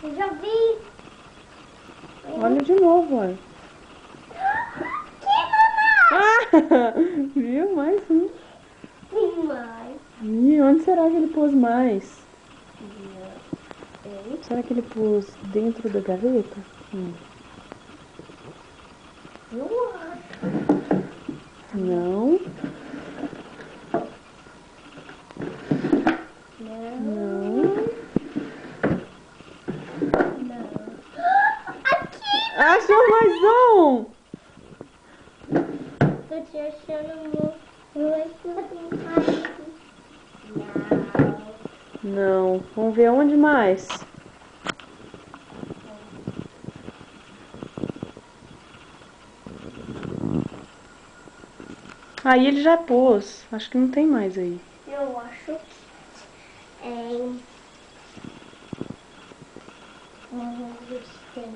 Eu já vi. Olha de novo, olha. Que mamãe? Ah, viu? Mais um. Tem mais. Ih, onde será que ele pôs mais? Ei. Será que ele pôs dentro da gaveta? Eu acho. Não, Não. não. Não. Aqui! Achou mais um! Tô te achando muito mais. Não. Não. Vamos ver onde mais. Aí ele já pôs. Acho que não tem mais aí. Eu acho que é. Vamos ver se tem.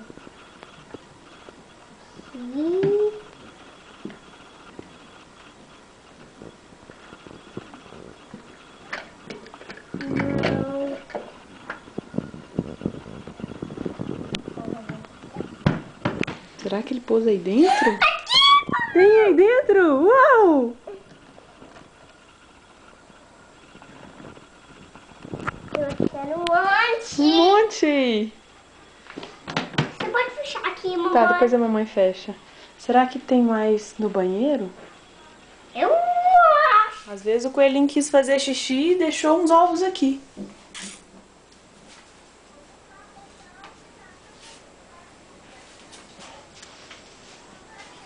Aqui. Não. Será que ele pôs aí dentro? Tem aí dentro? Uau! Eu quero um monte. Um monte! Você pode fechar aqui, mamãe? Tá, depois a mamãe fecha. Será que tem mais no banheiro? Eu acho. Às vezes o coelhinho quis fazer xixi e deixou uns ovos aqui.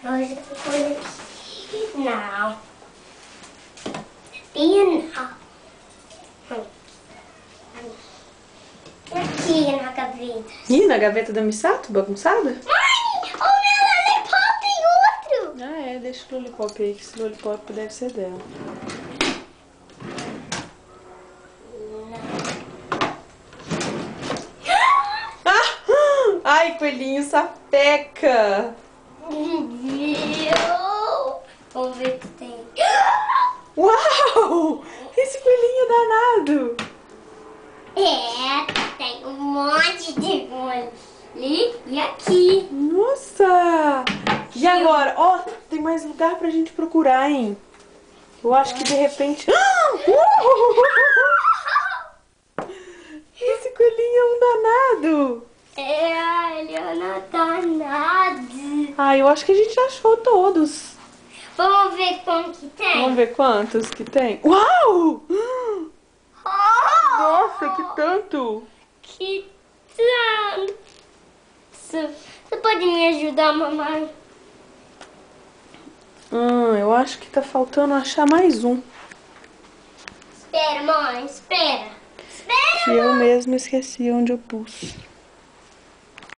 Hoje tem coisa aqui. Não. E não. E aqui na gaveta? Ih, na gaveta da Misato, bagunçada? Mãe! O meu lollipop tem outro! Ah, é, deixa o lollipop aí, que esse lollipop deve ser dela. Ah! Ai, coelhinho sapeca! Vamos ver o que tem. Uau! Esse coelhinho é danado! É, tem um monte de coisa ali e aqui. Nossa! E agora? Ó, tem mais lugar pra gente procurar, hein? Eu acho que de repente... Esse coelhinho é um danado! É, ele não tá nada. Ah, eu acho que a gente achou todos. Vamos ver como que tem. Vamos ver quantos que tem. Uau! Nossa, que tanto! Que tanto. Você pode me ajudar, mamãe? Eu acho que tá faltando achar mais um. Espera, mãe, espera. Espera, Que eu mesma esqueci onde eu pus.